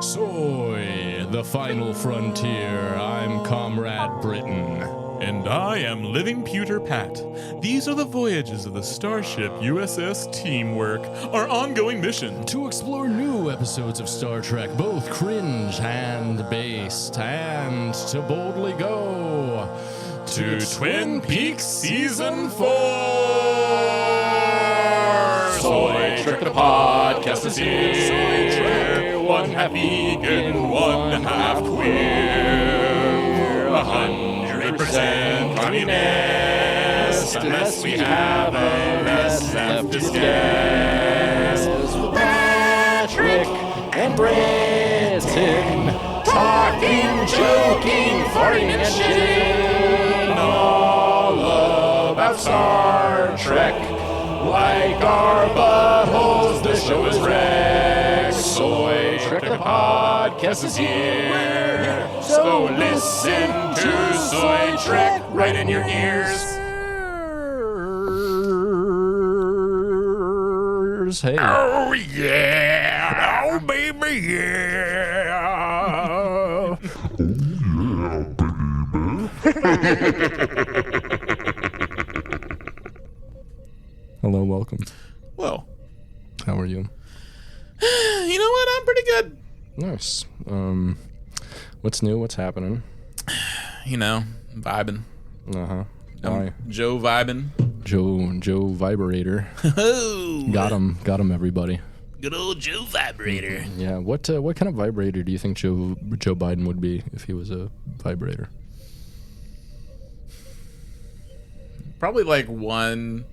Soy, the final frontier. I'm Comrade Britain. And I am Living Pewter Pat. These are the voyages of the starship USS Teamwork, our ongoing mission. To explore new episodes of Star Trek, both cringe and based, and to boldly go To Twin Peaks Season 4! Soy Trek the podcast is here. Soy Trek. One half vegan, one half queer. 100% communist, unless we have a less leftist guest. Patrick and Britain, Talking, joking, farting, and shitting all about Star Trek. Like our buttholes, the show is wrecked. Soy Trek the podcast is here. So listen to Soy Trek right in your ears. Hey. Oh yeah! Oh baby, yeah! Hello, welcome. Well, How are you? you know what? I'm pretty good. Nice. What's new? What's happening? You know, vibing. Uh-huh. Why? Joe vibing. Joe Vibrator. Got him, everybody. Good old Joe Vibrator. Yeah, what kind of vibrator do you think Joe Biden would be if he was a vibrator? Probably like one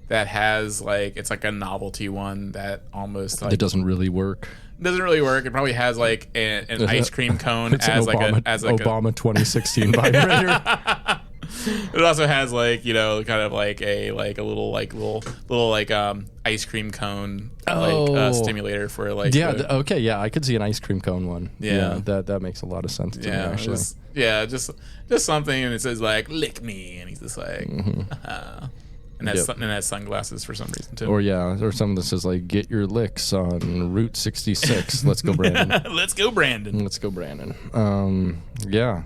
that has like, it's like a novelty one that almost like It doesn't really work. doesn't really work. It probably has like an ice cream cone It's as an Obama 2016 vibrator. It also has like, you know, kind of like a little ice cream cone stimulator for like okay, yeah, I could see an ice cream cone one. Yeah. That makes a lot of sense to me, actually. Just something, and it says like lick me, and he's just like and has sunglasses for some reason too. Or something that says like get your licks on Route 66. Let's go, Brandon. Let's go, Brandon. Let's go, Brandon.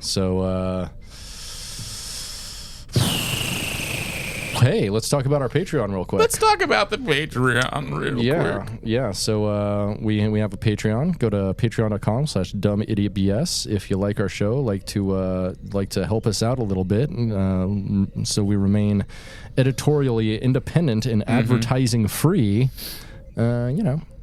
So hey, let's talk about our Patreon real quick. Let's talk about the Patreon real quick. Yeah. So we have a Patreon. Go to patreon.com/dumbidiotbs if you like our show, like to help us out a little bit, so we remain editorially independent and advertising free.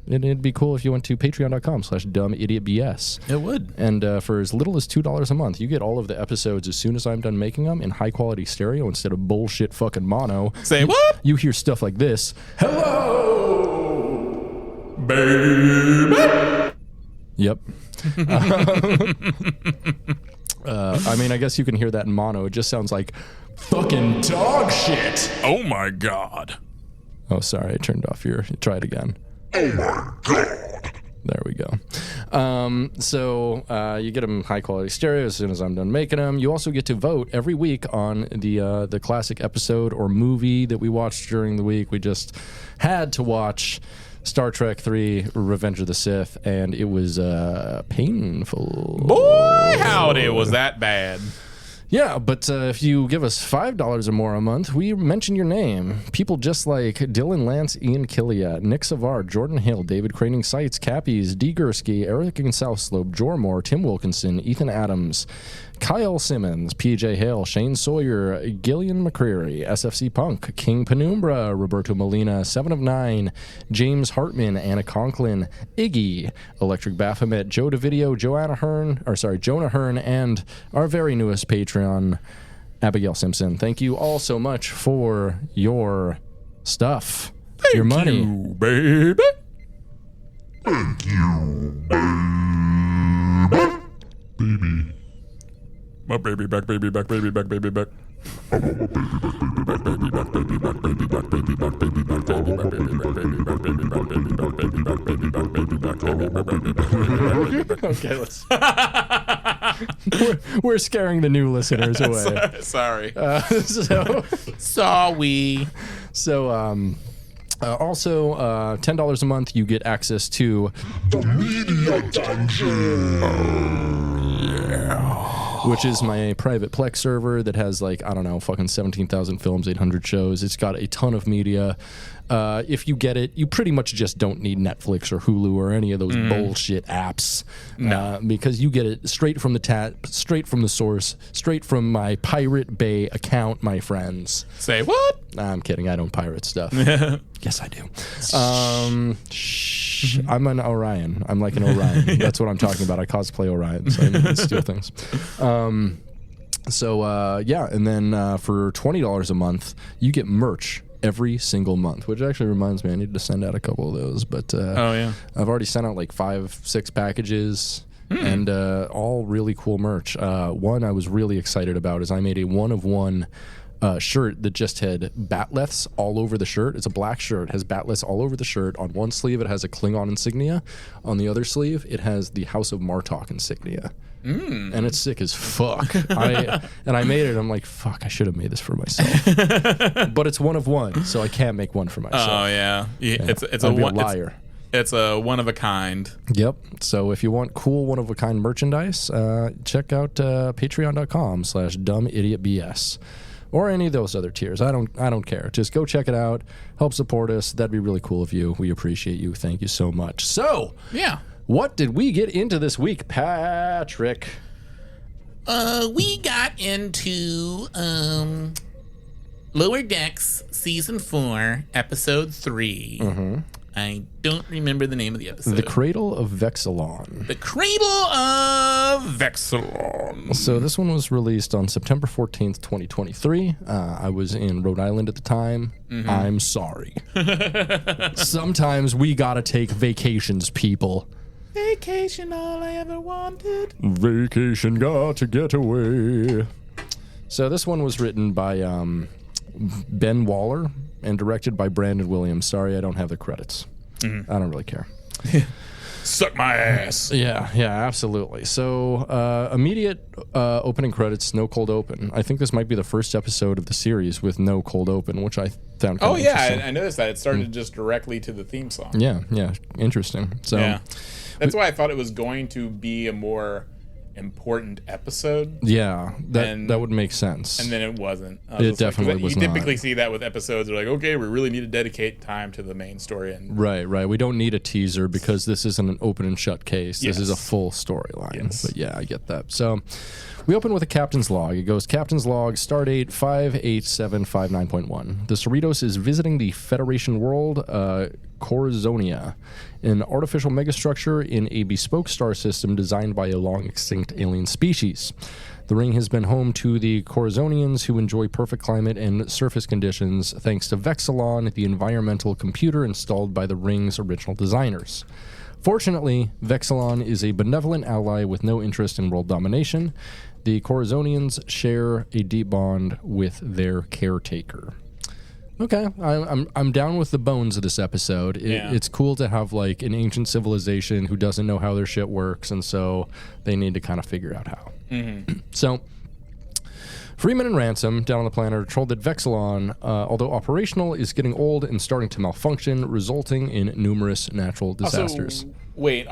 It'd be cool if you went to patreon.com/dumbidiotbs. It would. And for as little as $2 a month, you get all of the episodes as soon as I'm done making them in high quality stereo instead of bullshit fucking mono. Say what? You hear stuff like this. Hello, baby. Yep. I mean, I guess you can hear that in mono. It just sounds like fucking dog shit. Oh my god. Oh, sorry. I turned off your... Try it again. Oh my god. There we go. So you get them high quality stereo as soon as I'm done making them. You also get to vote every week on the classic episode or movie that we watched during the week. We just had to watch Star Trek 3 Revenge of the Sith, and it was painful. Boy, howdy, was that bad. Yeah, but if you give us $5 or more a month, we mention your name. People just like Dylan Lance, Ian Killiat, Nick Savard, Jordan Hill, David Craning Sites, Cappies, D. Gursky, Eric in South Slope, Jormore, Tim Wilkinson, Ethan Adams, Kyle Simmons, PJ Hale, Shane Sawyer, Gillian McCreary, SFC Punk, King Penumbra, Roberto Molina, 7 of 9, James Hartman, Anna Conklin, Iggy, Electric Baphomet, Joe DeVideo, Jonah Hearn, and our very newest Patreon, Abigail Simpson. Thank you all so much for your stuff. Thank your money. you, baby. Thank you, baby. My baby back, baby back, baby back, baby back. Okay, let's. We're scaring the new listeners away. Sorry. So Sorry. So, Also, $10 a month, you get access to The Media Dungeon. which is my private Plex server that has like, I don't know, fucking 17,000 films, 800 shows. It's got a ton of media. If you get it, you pretty much just don't need Netflix or Hulu or any of those bullshit apps. Because you get it straight from the tap, straight from the source, straight from my Pirate Bay account, my friends. Say what? I'm kidding. I don't pirate stuff. Yes, I do. I'm an Orion. I'm like an Orion. That's what I'm talking about. I cosplay Orion, so I can steal things. Yeah, and then for $20 a month, you get merch every single month, which actually reminds me I need to send out a couple of those. But I've already sent out like 5-6 packages. And all really cool merch. One I was really excited about is I made a one-of-one shirt that just had batleths all over the shirt. It's a black shirt, has batleths all over the shirt. On one sleeve, it has a Klingon insignia. On the other sleeve, it has the House of Martok insignia. And it's sick as fuck. I made it. I'm like, fuck, I should have made this for myself. But it's one of one, so I can't make one for myself. Oh yeah, it's I'd be a liar. It's a one of a kind. Yep. So if you want cool one of a kind merchandise, check out patreon.com/dumbidiotbs. Or any of those other tiers. I don't care. Just go check it out. Help support us. That'd be really cool of you. We appreciate you. Thank you so much. So, Yeah. what did we get into this week, Patrick? We got into Lower Decks Season 4, Episode 3. I don't remember the name of the episode. The Cradle of Vexilon. The Cradle of Vexilon. So this one was released on September 14th, 2023. I was in Rhode Island at the time. I'm sorry. Sometimes we gotta take vacations, people. Vacation, all I ever wanted. Vacation, got to get away. So this one was written by Ben Waller and directed by Brandon Williams. Sorry, I don't have the credits. I don't really care. Suck my ass. Yeah, absolutely. So immediate opening credits, no cold open. I think this might be the first episode of the series with no cold open, which I found kind of interesting. I noticed that. It started just directly to the theme song. Yeah, interesting. So Yeah. That's why I thought it was going to be a more important episode. Yeah, that would make sense. And then it wasn't. It definitely was not. You typically see that with episodes. They're like, okay, we really need to dedicate time to the main story. And Right. We don't need a teaser because this isn't an open and shut case. This is a Yes. full storyline. Yes. But yeah, I get that. So we open with a captain's log. It goes, Captain's log, stardate 58759.1. The Cerritos is visiting the Federation world, Corazonia, an artificial megastructure in a bespoke star system designed by a long-extinct alien species. The ring has been home to the Corazonians, who enjoy perfect climate and surface conditions thanks to Vexilon, the environmental computer installed by the ring's original designers. Fortunately, Vexilon is a benevolent ally with no interest in world domination. The Corazonians share a deep bond with their caretaker. Okay, I'm down with the bones of this episode. It's cool to have like an ancient civilization who doesn't know how their shit works, and so they need to kind of figure out how. So, Freeman and Ransom down on the planet are told that Vexilon, although operational, is getting old and starting to malfunction, resulting in numerous natural disasters. Wait,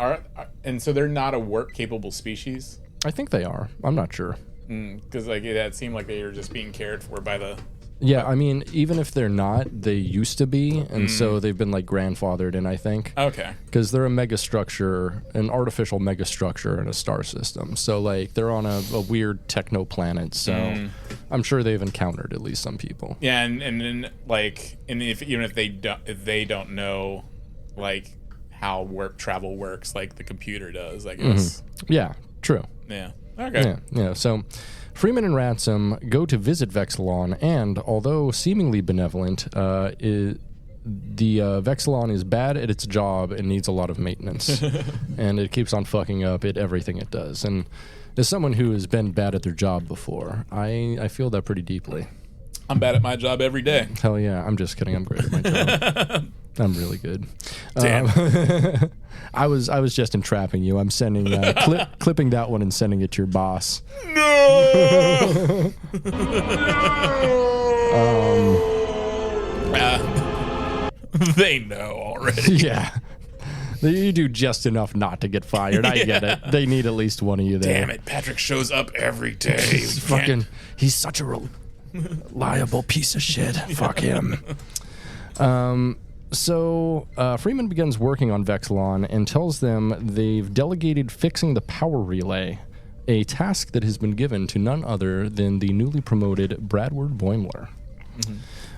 and so they're not a work-capable species? I think they are. I'm not sure. Because it seemed like they were just being cared for by the... Yeah, I mean, even if they're not, they used to be, and so they've been like grandfathered in, I think. Okay. Because they're a megastructure, an artificial megastructure in a star system. So like they're on a weird techno planet. So I'm sure they've encountered at least some people. Yeah, and then like, and if they don't know like how travel works, like the computer does, I guess. Yeah, true. Yeah. Okay. Yeah. So Freeman and Ransom go to visit Vexilon, and although seemingly benevolent, the Vexilon is bad at its job and needs a lot of maintenance, and it keeps on fucking up at everything it does. And as someone who has been bad at their job before, I feel that pretty deeply. I'm bad at my job every day. Hell yeah, I'm just kidding. I'm great at my job. I'm really good. Damn. I was just entrapping you. I'm sending clipping that one and sending it to your boss. They know already. Yeah. You do just enough not to get fired. I get it. They need at least one of you there. Damn it, Patrick shows up every day. He's such a reliable piece of shit. Fuck him. So Freeman begins working on Vexilon and tells them they've delegated fixing the power relay, a task that has been given to none other than the newly promoted Bradward Boimler. Mm-hmm.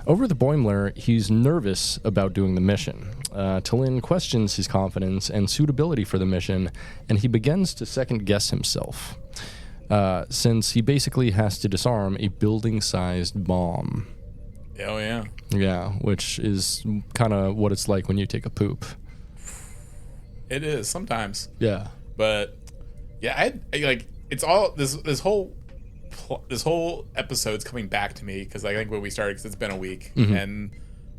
Over the Boimler, he's nervous about doing the mission. Talin questions his confidence and suitability for the mission, and he begins to second-guess himself, since he basically has to disarm a building-sized bomb. Oh, yeah. Yeah, which is kind of what it's like when you take a poop. It is, sometimes. Yeah. But, yeah, I like, it's all, this whole episode's coming back to me because I think when we started, because it's been a week, and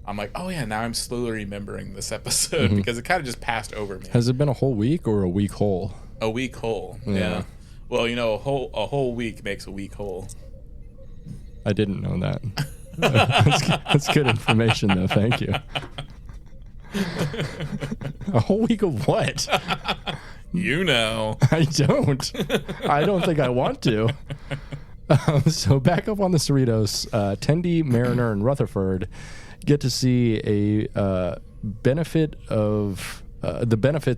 I'm like, oh yeah, now I'm slowly remembering this episode because it kind of just passed over me. Has it been a whole week or a week whole? A week whole, yeah. Well, you know, a whole week makes a week whole. I didn't know that. That's good information, though. Thank you. A whole week of what? You know. I don't. I don't think I want to. So back up on the Cerritos, Tendi, Mariner, and Rutherford get to see the benefits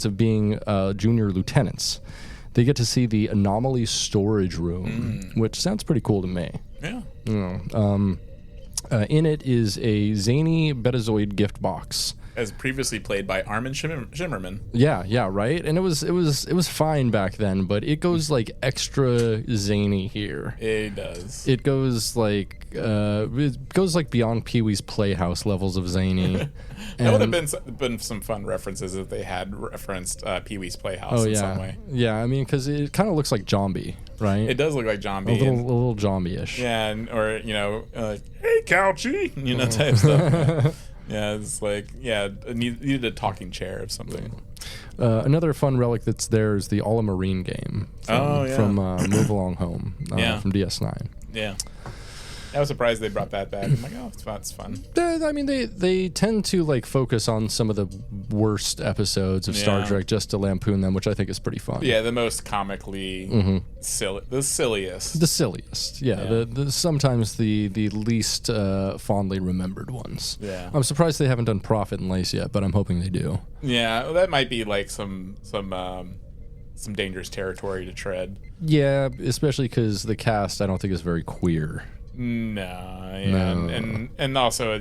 of being junior lieutenants. They get to see the anomaly storage room, which sounds pretty cool to me. Yeah. In it is a zany Betazoid gift box. As previously played by Armin Shimmerman. Yeah, right. And it was fine back then, but it goes like extra zany here. It does. It goes like beyond Pee-wee's Playhouse levels of zany. That would have been some fun references if they had referenced Pee-wee's Playhouse in some way. Yeah, I mean, because it kind of looks like Zombie, right? It does look like Zombie. A little Zombie-ish. Yeah, or you know, hey Couchy, you know, type stuff. Yeah, it's like, needed a talking chair or something. Another fun relic that's there is the All-a-Marine game from Move Along Home from DS9. Yeah. I was surprised they brought that back. I'm like, oh, it's fun. I mean, they tend to like focus on some of the worst episodes of Star Trek just to lampoon them, which I think is pretty fun. Yeah, the most comically silly, the silliest. The silliest, yeah. The sometimes the least fondly remembered ones. Yeah. I'm surprised they haven't done Prophet and Lace yet, but I'm hoping they do. Yeah, well, that might be like some dangerous territory to tread. Yeah, especially because the cast I don't think is very queer. No. And also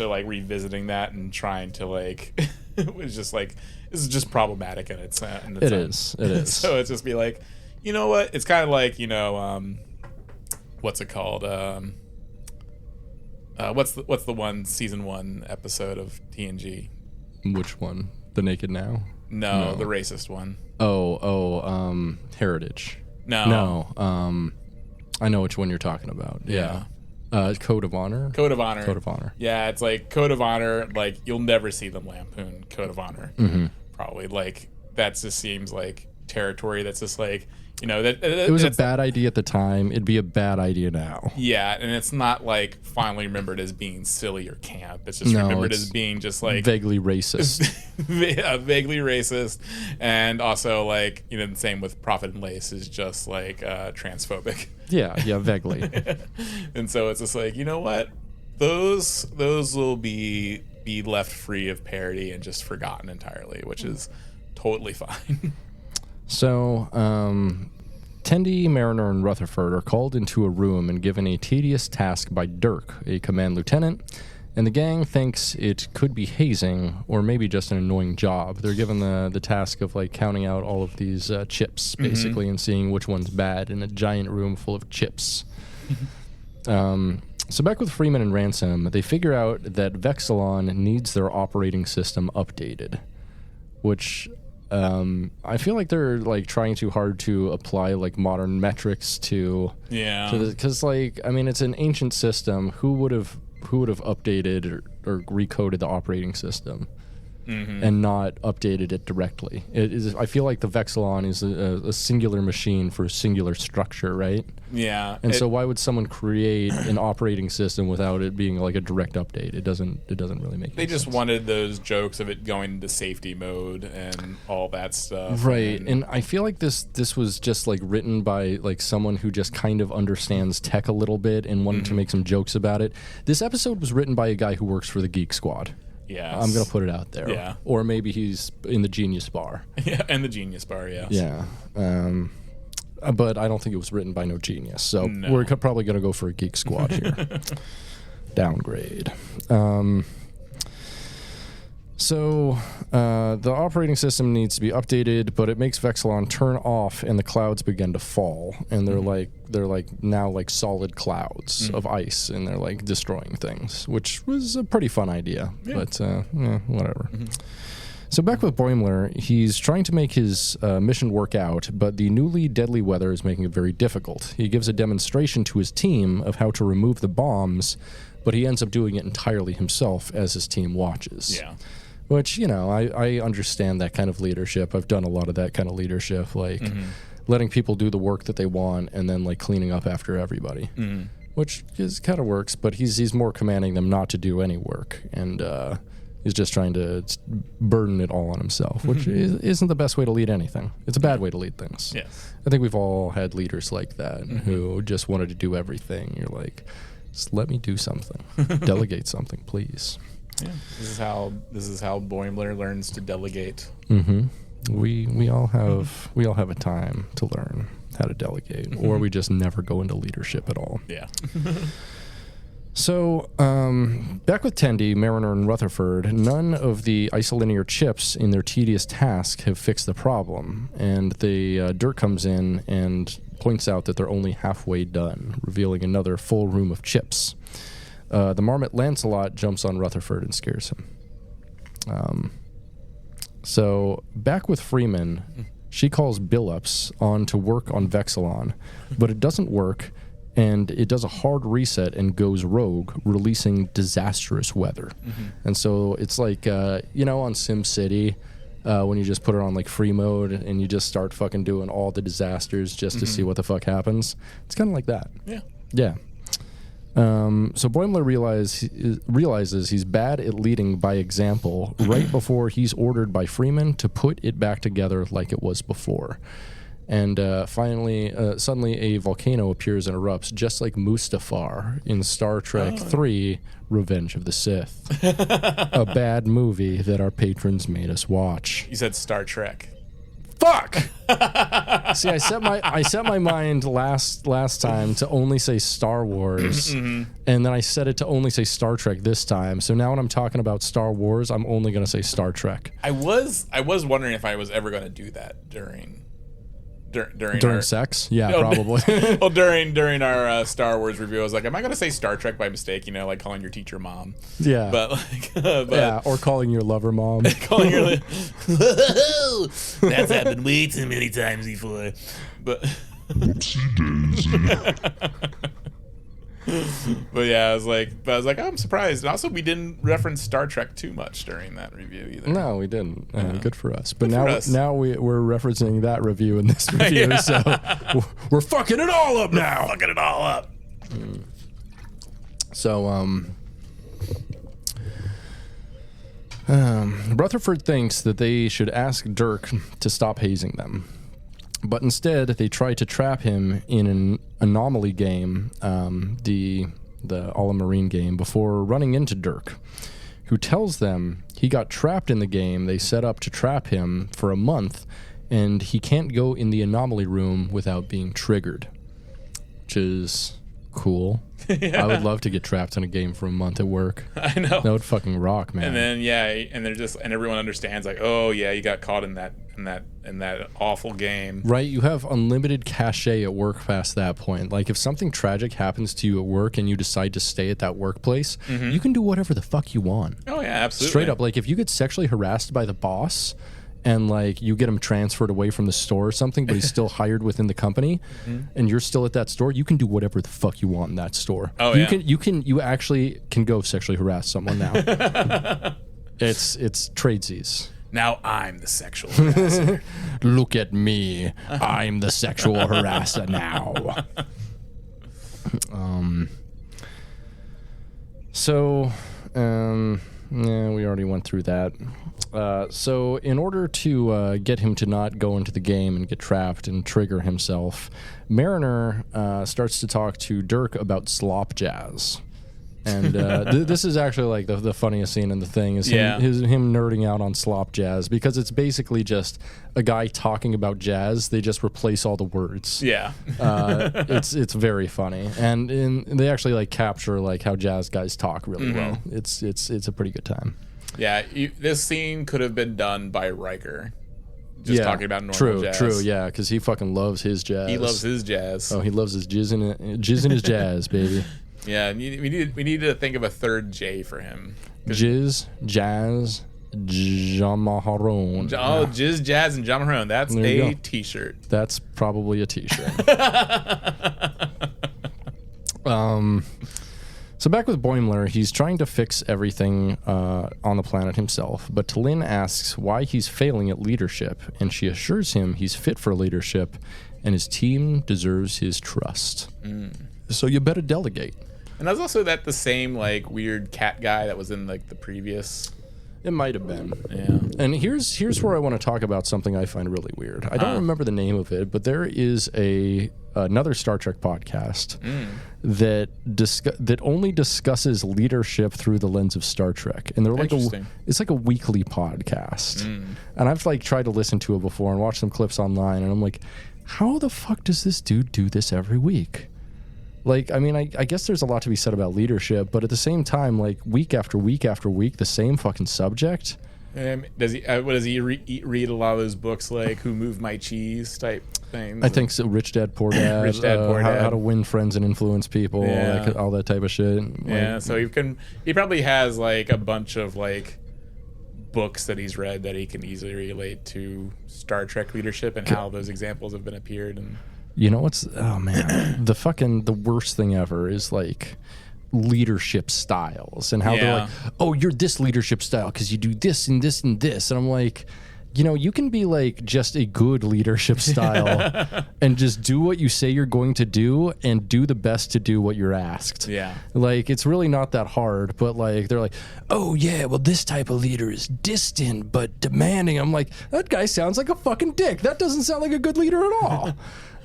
like revisiting that and trying to like it was just like this is just problematic in its own. It is. So it's just be like, you know what? It's kind of like, you know, what's it called? What's the one season 1 episode of TNG? Which one? The Naked Now? No, the racist one. Heritage. No. I know which one you're talking about. Yeah. Code of Honor. Code of Honor. Yeah, it's like Code of Honor. Like you'll never see them lampoon Code of Honor. Probably like that just seems like territory that's just like, you know, that it was a bad idea at the time. It'd be a bad idea now. Yeah, and it's not like finally remembered as being silly or camp. It's just remembered as being just like vaguely racist. Vaguely racist, and also like, you know, the same with Prophet and Lace is just like transphobic. Yeah, vaguely. And so it's just like, you know what, those will be left free of parody and just forgotten entirely, which is totally fine. So, Tendi, Mariner, and Rutherford are called into a room and given a tedious task by Dirk, a command lieutenant, and the gang thinks it could be hazing or maybe just an annoying job. They're given the task of like counting out all of these chips, basically, and seeing which one's bad in a giant room full of chips. So back with Freeman and Ransom, they figure out that Vexilon needs their operating system updated, which... I feel like they're like trying too hard to apply like modern metrics to because like I mean it's an ancient system. Who would have updated or recoded the operating system? and not updated it directly. It is. I feel like the Vexilon is a singular machine for a singular structure, right? Yeah. And so why would someone create an operating system without it being like a direct update? It doesn't really make They just sense. wanted those jokes of it going into safety mode and all that stuff. Right. And I feel like this was just like written by like someone who just kind of understands tech a little bit and wanted to make some jokes about it. This episode was written by a guy who works for the Geek Squad. Yeah. I'm going to put it out there. Yeah. Or maybe he's in the Genius Bar. Yeah, and the Genius Bar, yes. Yeah. But I don't think it was written by no genius. So No. we're probably going to go for a Geek Squad here. Downgrade. So the operating system needs to be updated, but it makes Vexilon turn off and the clouds begin to fall. And they're like now like solid clouds of ice, and they're like destroying things, which was a pretty fun idea. Yeah. But whatever. So back with Boimler, he's trying to make his mission work out, but the newly deadly weather is making it very difficult. He gives a demonstration to his team of how to remove the bombs, but he ends up doing it entirely himself as his team watches. Yeah. Which, I understand that kind of leadership. I've done a lot of that kind of leadership, like letting people do the work that they want and then like cleaning up after everybody, which kind of works, but he's more commanding them not to do any work, and he's just trying to burden it all on himself, which isn't the best way to lead anything. It's a bad way to lead things. Yes. I think we've all had leaders like that who just wanted to do everything. You're like, just let me do something. Delegate something, please. Yeah. This is how Boimler learns to delegate. We all have a time to learn how to delegate, or we just never go into leadership at all. Yeah. So, back with Tendi, Mariner, and Rutherford, none of the isolinear chips in their tedious task have fixed the problem, and the Dirk comes in and points out that they're only halfway done, revealing another full room of chips. The Marmot Lancelot jumps on Rutherford and scares him. So, back with Freeman, she calls Billups on to work on Vexilon, but it doesn't work, and it does a hard reset and goes rogue, releasing disastrous weather. And so it's like, on SimCity, when you just put it on like free mode and you just start fucking doing all the disasters just to see what the fuck happens. It's kind of like that. Yeah. Yeah. So Boimler realizes he's bad at leading by example right before he's ordered by Freeman to put it back together like it was before. And finally, suddenly a volcano appears and erupts, just like Mustafar in Star Trek 3, Revenge of the Sith. A bad movie that our patrons made us watch. You said Star Trek. Fuck! See, I set my mind last time to only say Star Wars, and then I set it to only say Star Trek this time. So now when I'm talking about Star Wars, I'm only going to say Star Trek. I was wondering if I was ever going to do that during sex? Yeah, probably. Well, during our Star Wars review, I was like, am I going to say Star Trek by mistake? like calling your teacher mom. Yeah. But or calling your lover mom. calling your that's happened way too many times before. But but yeah, I was like, I'm surprised. And also, we didn't reference Star Trek too much during that review either. No, we didn't. Good for us. But Good now we're referencing that review in this review, Yeah. so we're fucking it all up now. Fucking it all up. So, Rutherford thinks that they should ask Dirk to stop hazing them. But instead, they try to trap him in an anomaly game, the All-Marine game, before running into Dirk, who tells them he got trapped in the game they set up to trap him for a month, and he can't go in the anomaly room without being triggered, which is cool. Yeah. I would love to get trapped in a game for a month at work. I know. That would fucking rock, man. And then and everyone understands like, oh yeah, you got caught in that awful game. Right, you have unlimited cachet at work past that point. Like if something tragic happens to you at work and you decide to stay at that workplace, you can do whatever the fuck you want. Oh yeah, absolutely. Straight up, like if you get sexually harassed by the boss and like you get him transferred away from the store or something, but he's still hired within the company and you're still at that store, you can do whatever the fuck you want in that store. Oh, you actually can go sexually harass someone now. It's tradesies. Now I'm the sexual harasser. Look at me. I'm the sexual harasser now. Yeah, we already went through that. So in order to get him to not go into the game and get trapped and trigger himself, Mariner starts to talk to Dirk about slop jazz. And this is actually like the funniest scene in the thing is him nerding out on slop jazz, because it's basically just a guy talking about jazz. They just replace all the words. Yeah. It's very funny, and they actually like capture like how jazz guys talk really well. It's a pretty good time. Yeah, this scene could have been done by Riker. Just talking about normal jazz. True, yeah, because he fucking loves his jazz. He loves his jazz. Oh, he loves his jizz in his jazz, baby. Yeah, we need to think of a third J for him. Jizz, jazz, Jamaharon. Oh, Jizz, Jazz, and Jamaharon. That's a T-shirt. That's probably a T-shirt. So back with Boimler, he's trying to fix everything on the planet himself, but T'Lyn asks why he's failing at leadership, and she assures him he's fit for leadership, and his team deserves his trust. So you better delegate. And that's also the same like weird cat guy that was in like the previous. It might have been. Yeah. And here's where I want to talk about something I find really weird. I don't remember the name of it, but there is another Star Trek podcast that only discusses leadership through the lens of Star Trek, and they're like it's like a weekly podcast. And I've like tried to listen to it before and watch some clips online, and I'm like, how the fuck does this dude do this every week? Like, I mean, I guess there's a lot to be said about leadership, but at the same time, like, week after week after week, the same fucking subject. Does he read a lot of those books, like Who Moved My Cheese type things? I think so. Rich Dad, Poor Dad. Rich Dad, Poor Dad. How to win friends and influence people, like, all that type of shit. Yeah, so he probably has, like, a bunch of, like, books that he's read that he can easily relate to Star Trek leadership and how those examples have been appeared. And you know what's, oh man, the worst thing ever is like leadership styles and how they're like, oh, you're this leadership style because you do this and this and this. And I'm like, you know, you can be like just a good leadership style and just do what you say you're going to do and do the best to do what you're asked. Yeah. Like, it's really not that hard, but like, they're like, oh yeah, well, this type of leader is distant but demanding. I'm like, that guy sounds like a fucking dick. That doesn't sound like a good leader at all.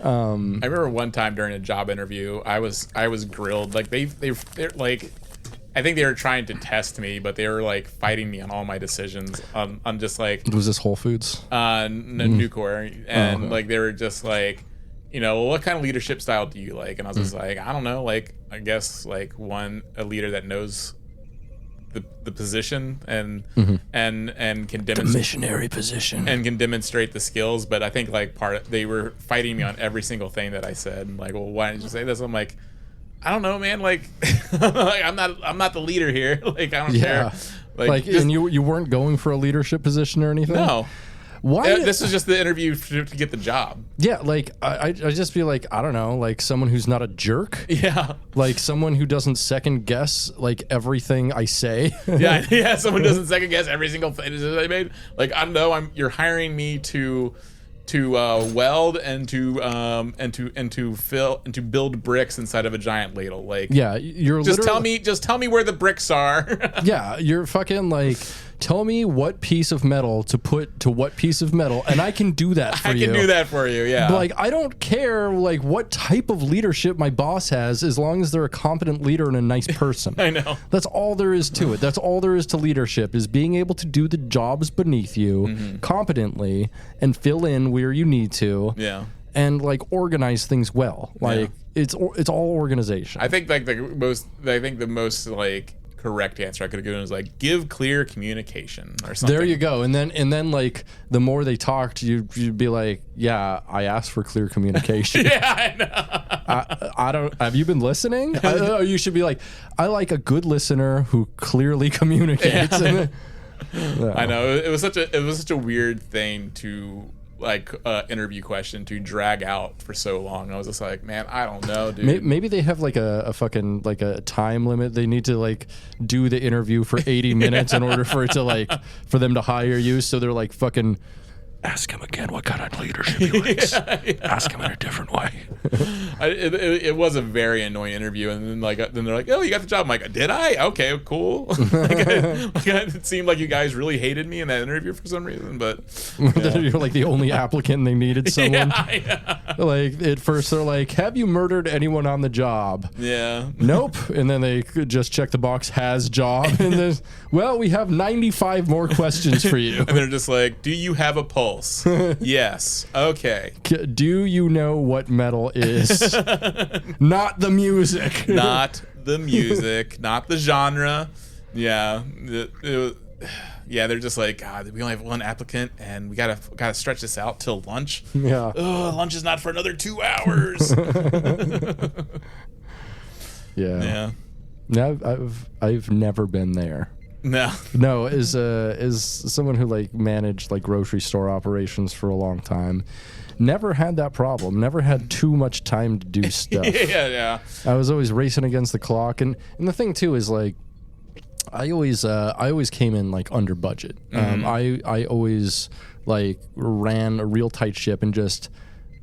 I remember one time during a job interview, I was grilled. Like they're like, I think they were trying to test me, but they were like fighting me on all my decisions. On just like, was this Whole Foods? Nucor, and like they were just like, you know, well, what kind of leadership style do you like? And I was just like, I don't know, like I guess like a leader that knows the position and can demonstrate the missionary position and can demonstrate the skills. But I think like they were fighting me on every single thing that I said. And like, well, why didn't you say this? I'm like, I don't know, man. Like, like I'm not the leader here. Like, I don't care. Like and you weren't going for a leadership position or anything? No. Why? This was just the interview to get the job. Yeah, like I just feel like, I don't know, like someone who's not a jerk. Yeah. Like someone who doesn't second guess like everything I say. yeah. Someone doesn't second guess every single thing they made. Like, I know you're hiring me to weld and to fill and to build bricks inside of a giant ladle. Like, yeah, you're just tell me where the bricks are. Yeah, you're fucking like, tell me what piece of metal to put to what piece of metal, and I can do that for you. I can do that for you, yeah. But like, I don't care like what type of leadership my boss has, as long as they're a competent leader and a nice person. I know. That's all there is to it. That's all there is to leadership, is being able to do the jobs beneath you competently and fill in where you need to. Yeah. And like organize things well. Like it's all organization. I think the most like correct answer I could have given was like, give clear communication or something. There you go. And then like the more they talked, you'd be like, yeah, I asked for clear communication. Yeah, I know. I don't. Have you been listening? You should be like, I like a good listener who clearly communicates. Yeah. I know. It was such a weird thing interview question to drag out for so long. I was just like, man, I don't know, dude. Maybe they have like a fucking like a time limit. They need to like do the interview for 80 minutes in order for it to like for them to hire you. So they're like fucking ask him again what kind of leadership he likes. Ask him in a different way. It was a very annoying interview, and then they're like, "Oh, you got the job." I'm like, "Did I? Okay, cool." It seemed like you guys really hated me in that interview for some reason, but You're like the only applicant. And they needed someone. Yeah. Like at first they're like, "Have you murdered anyone on the job?" Yeah. Nope. And then they could just check the box has job, and then well, we have 95 more questions for you. And they're just like, "Do you have a pulse?" Yes. Okay. Do you know what metal is? Not the music. Not the music. Not the genre. Yeah. Yeah. They're just like, God, we only have one applicant, and we gotta stretch this out till lunch. Yeah. Lunch is not for another 2 hours. Yeah. No, I've never been there. No, as someone who like managed like grocery store operations for a long time, never had that problem. Never had too much time to do stuff. yeah. I was always racing against the clock, and the thing too is like, I always came in like under budget. I always like ran a real tight ship, and just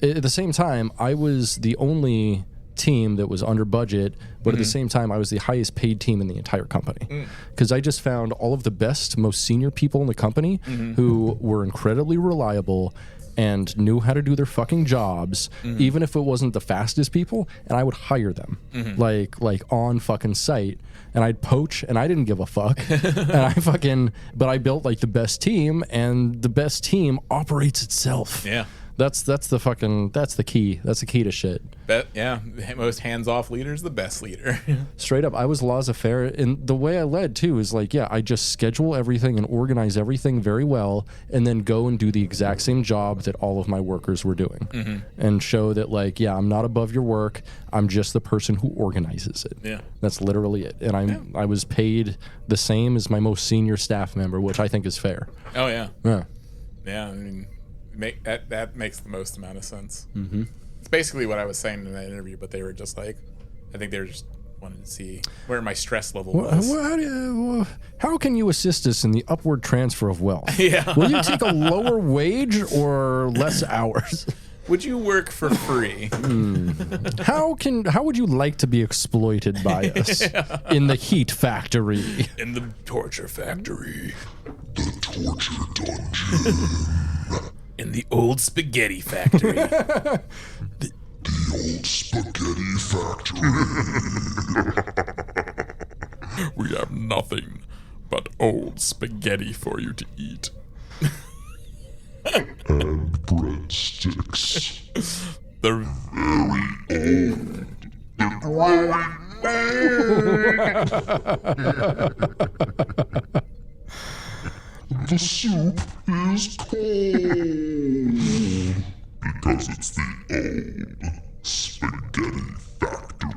at the same time, I was the only team that was under budget, but at the same time I was the highest paid team in the entire company, because I just found all of the best, most senior people in the company who were incredibly reliable and knew how to do their fucking jobs, even if it wasn't the fastest people, and I would hire them like on fucking site, and I'd poach, and I didn't give a fuck. And but I built like the best team, and the best team operates itself. Yeah. That's the key. That's the key to shit. Yeah, most hands-off leader is the best leader. Straight up, I was laissez-faire, and the way I led too is like, yeah, I just schedule everything and organize everything very well, and then go and do the exact same job that all of my workers were doing, and show that like, yeah, I'm not above your work. I'm just the person who organizes it. Yeah, that's literally it. And I was paid the same as my most senior staff member, which I think is fair. Oh yeah. Yeah. I mean, that makes the most amount of sense. It's basically what I was saying in that interview, but they were just like, I think they were just wanted to see where my stress level was. How can you assist us in the upward transfer of wealth? Yeah. Will you take a lower wage or less hours? Would you work for free? How would you like to be exploited by us in the heat factory? In the torture factory. The torture dungeon. In the old spaghetti factory. The old spaghetti factory. We have nothing but old spaghetti for you to eat. And breadsticks. They're Very old. And growing old. The soup is cold. Because it's the old spaghetti factory.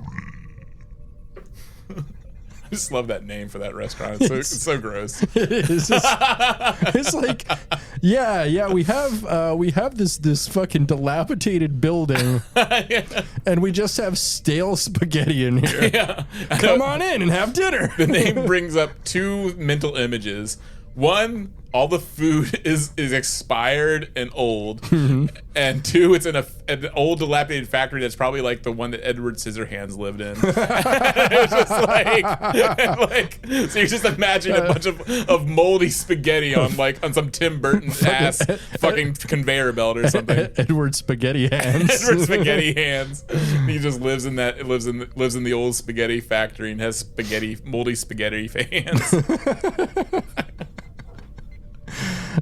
I just love that name for that restaurant. It's so gross. It is. It's like, yeah. We have this fucking dilapidated building, and we just have stale spaghetti in here. Yeah. Come on in and have dinner. The name brings up two mental images. One, all the food is expired and old, and two, it's in an old dilapidated factory that's probably like the one that Edward Scissorhands lived in. It's just like, so you just imagine a bunch of moldy spaghetti on some Tim Burton ass fucking conveyor belt or something. Edward Spaghetti Hands. Edward Spaghetti Hands. He just lives in the old spaghetti factory and has moldy spaghetti hands.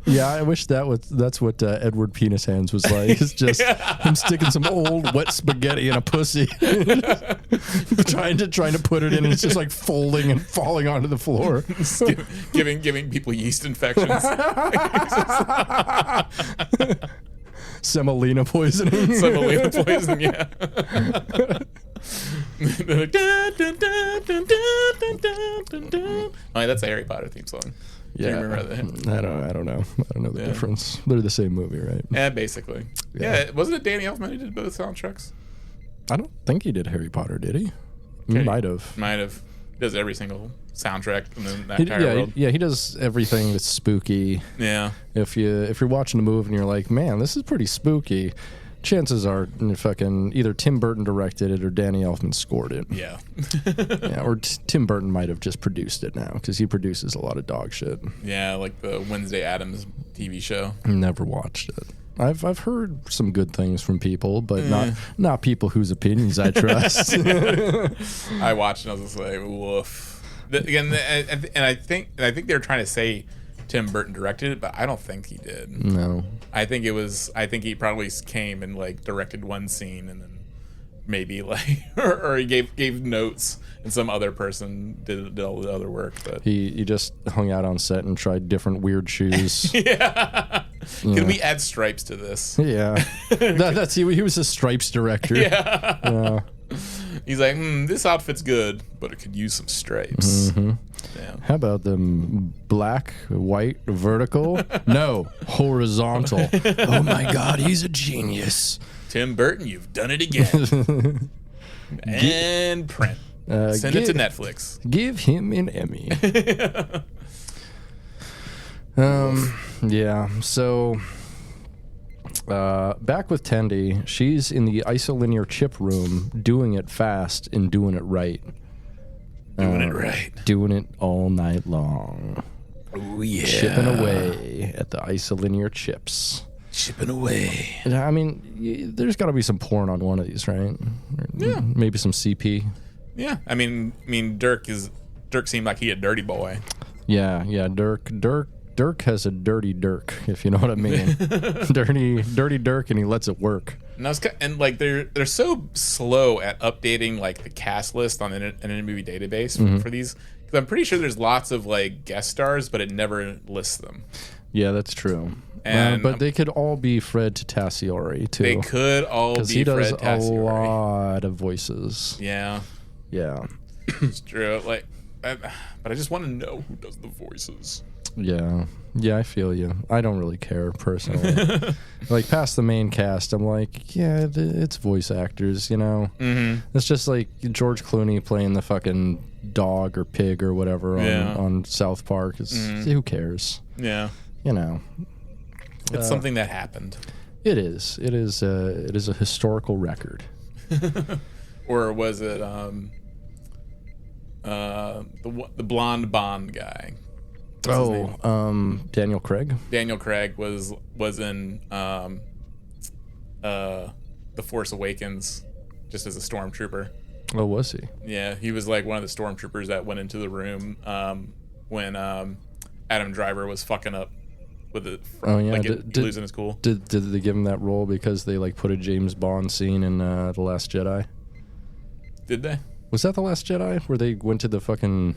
Yeah, I wish that's what Edward Penis Hands was like. It's just him sticking some old wet spaghetti in a pussy, trying to put it in, and it's just like folding and falling onto the floor, giving people yeast infections. Semolina poisoning. Semolina poisoning, yeah. Oh, that's a Harry Potter theme song. Yeah, Do you remember that? I don't know the difference. They're the same movie, right? Yeah, basically. Yeah, wasn't it Danny Elfman who did both soundtracks? I don't think he did Harry Potter, did he? He might have. Might have. He does every single soundtrack in that entire world. Yeah, he does everything that's spooky. Yeah. If you're watching a movie and you're like, man, this is pretty spooky, chances are fucking either Tim Burton directed it or Danny Elfman scored it. Yeah. Yeah, or Tim Burton might have just produced it now because he produces a lot of dog shit. Yeah, like the Wednesday Addams TV show. Never watched it. I've heard some good things from people, but not people whose opinions I trust. I watched and I was just like, woof. I think they're trying to say Tim Burton directed it, but I don't think he did. No. I think he probably came and like directed one scene and then maybe like or he gave notes and some other person did all the other work. But he just hung out on set and tried different weird shoes. Yeah. Can we add stripes to this? Yeah. That's he was a stripes director. Yeah. He's like, this outfit's good, but it could use some stripes. Mm-hmm. Yeah. How about them black, white, vertical? No, horizontal. Oh my God, he's a genius. Tim Burton, you've done it again. And print. Send it to Netflix. Give him an Emmy. Yeah, so back with Tendi, she's in the isolinear chip room doing it fast and doing it right. Doing it right. Doing it all night long. Oh, yeah. Chipping away at the isolinear chips. Chipping away. I mean, there's got to be some porn on one of these, right? Yeah. Maybe some CP. Yeah. I mean, Dirk seemed like he a dirty boy. Yeah. Dirk has a dirty Dirk, if you know what I mean. dirty Dirk, and he lets it work. And like they're so slow at updating like the cast list on Internet Movie Database for these. Because I'm pretty sure there's lots of like guest stars, but it never lists them. Yeah, that's true. And but they could all be Fred Tatasciore too. They could all be he does Fred Tatasciore. A lot of voices. Yeah, it's true. Like, but I just want to know who does the voices. Yeah, I feel you. I don't really care personally. Like past the main cast, I'm like, yeah, it's voice actors, you know. Mm-hmm. It's just like George Clooney playing the fucking dog or pig or whatever on South Park. Who cares? Yeah, you know, it's something that happened. It is. It is a historical record. Or was it the blonde Bond guy? Daniel Craig. Daniel Craig was in The Force Awakens, just as a stormtrooper. Oh, was he? Yeah, he was like one of the stormtroopers that went into the room when Adam Driver was fucking up with it. Losing his cool. Did they give him that role because they like put a James Bond scene in The Last Jedi? Did they? Was that The Last Jedi where they went to the fucking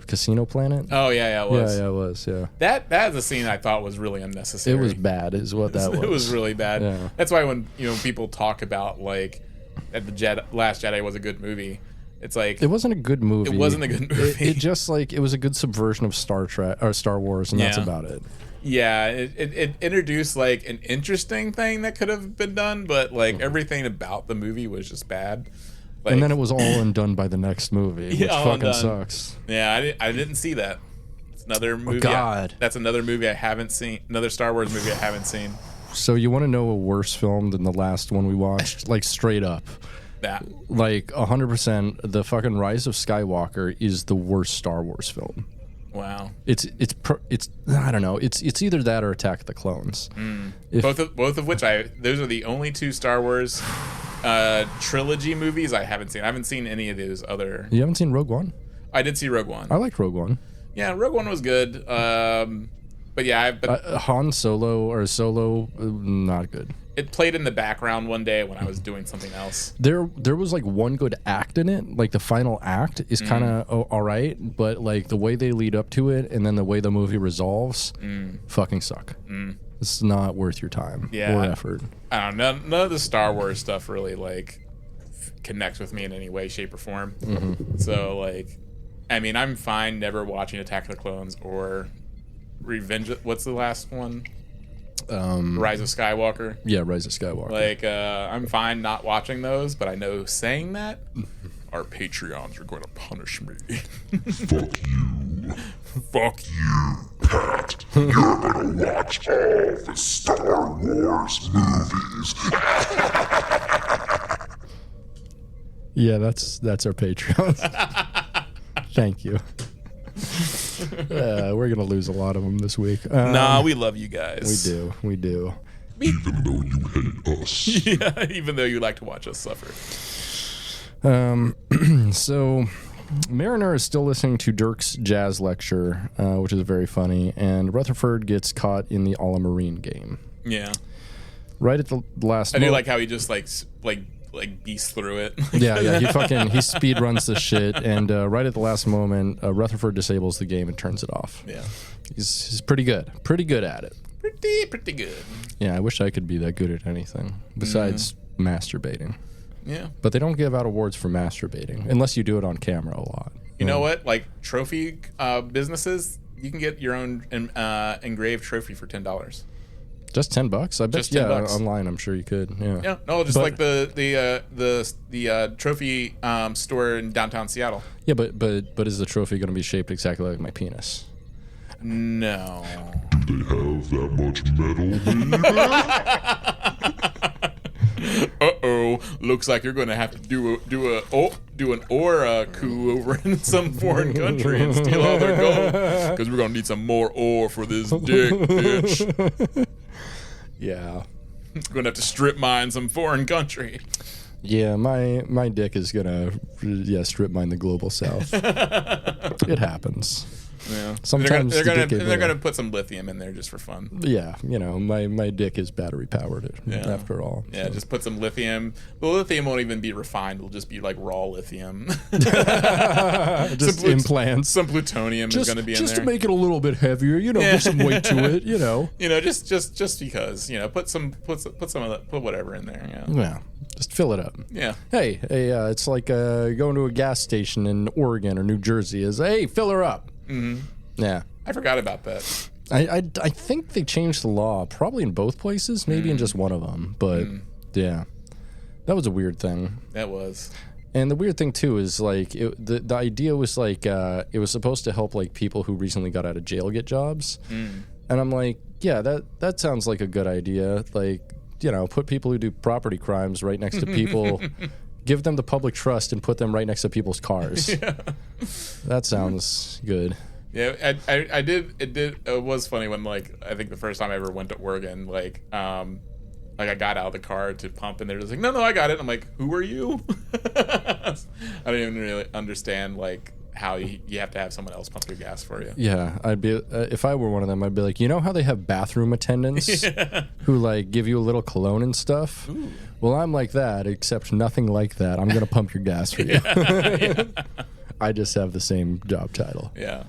casino planet? Oh yeah, it was. Yeah, it was. Yeah. That is a scene I thought was really unnecessary. It was bad, is what that was. It was really bad. Yeah. That's why when people talk about like that the Last Jedi was a good movie, it's like it wasn't a good movie. It wasn't a good movie. It just like it was a good subversion of Star Trek or Star Wars, and that's about it. Yeah, it introduced like an interesting thing that could have been done, but like everything about the movie was just bad. Like, and then it was all undone by the next movie, which fucking sucks. Yeah, I didn't see that. It's another movie. Oh, God. That's another movie I haven't seen. Another Star Wars movie I haven't seen. So you want to know a worse film than the last one we watched? Like straight up. That. Like 100%, the fucking Rise of Skywalker is the worst Star Wars film. Wow. It's I don't know. It's either that or Attack of the Clones. Both of which those are the only two Star Wars trilogy movies I haven't seen. I haven't seen any of those other. You haven't seen Rogue One? I did see Rogue One. I liked Rogue One. Yeah, Rogue One was good. But yeah, Han Solo, not good. It played in the background one day when I was doing something else. There was like one good act in it. Like the final act is kind of all right, but like the way they lead up to it and then the way the movie resolves, fucking suck. It's not worth your time or effort. I don't know. None of the Star Wars stuff really like connects with me in any way, shape, or form. So like, I mean, I'm fine never watching Attack of the Clones or Revenge. What's the last one? Rise of Skywalker. Yeah, Rise of Skywalker. Like, I'm fine not watching those, but I know saying that, our Patreons are going to punish me. Fuck you. Fuck you. Pat, you're gonna watch all the Star Wars movies. Yeah, that's our Patreon. Thank you. We're gonna lose a lot of them this week. Nah, we love you guys. We do. Even though you hate us. Yeah, even though you like to watch us suffer. So, Mariner is still listening to Dirk's jazz lecture, which is very funny, and Rutherford gets caught in the Marine game. Yeah. Right at the last I do moment. like how he just like beasts through it. Yeah, he speed runs the shit, and right at the last moment, Rutherford disables the game and turns it off. Yeah. He's pretty good at it. Pretty good. Yeah, I wish I could be that good at anything besides masturbating. Yeah. But they don't give out awards for masturbating unless you do it on camera a lot. You know what? Like trophy businesses, you can get your own engraved trophy for $10. Just $10? I bet. Just $10. Online I'm sure you could. Yeah. Yeah. No, just like the trophy store in downtown Seattle. Yeah, but is the trophy going to be shaped exactly like my penis? No. Do they have that much metal, baby? Uh-oh. Looks like you're going to have to do an aura coup over in some foreign country and steal all their gold. Because we're going to need some more ore for this dick, bitch. Yeah. We're going to have to strip mine some foreign country. Yeah, my dick is going to strip mine the global south. It happens. Yeah. Sometimes they're gonna put some lithium in there just for fun. Yeah, my dick is battery powered after all. Yeah, so. Just put some lithium. The lithium won't even be refined. It'll just be like raw lithium. Just implants. Some plutonium is gonna be in there. Just to make it a little bit heavier, give some weight to it, just because, put whatever in there. Yeah. Yeah. Just fill it up. Yeah. Hey, it's like going to a gas station in Oregon or New Jersey. Hey, fill her up. Mm-hmm. Yeah. I forgot about that. I think they changed the law, probably in both places, maybe in just one of them. But, yeah. That was a weird thing. That was. And the weird thing, too, is, like, the idea was, like, it was supposed to help, like, people who recently got out of jail get jobs. And I'm like, yeah, that sounds like a good idea. Like, put people who do property crimes right next to people... Give them the public trust and put them right next to people's cars. Yeah. That sounds good. Yeah, I did. It was funny when, like, I think the first time I ever went to Oregon, like I got out of the car to pump, and they're just like, no, I got it. I'm like, who are you? I don't even really understand, like, how you have to have someone else pump your gas for you. Yeah, I'd be if I were one of them, I'd be like, how they have bathroom attendants who like give you a little cologne and stuff? Ooh. Well, I'm like that, except nothing like that. I'm gonna pump your gas for you. Yeah. I just have the same job title. Yeah.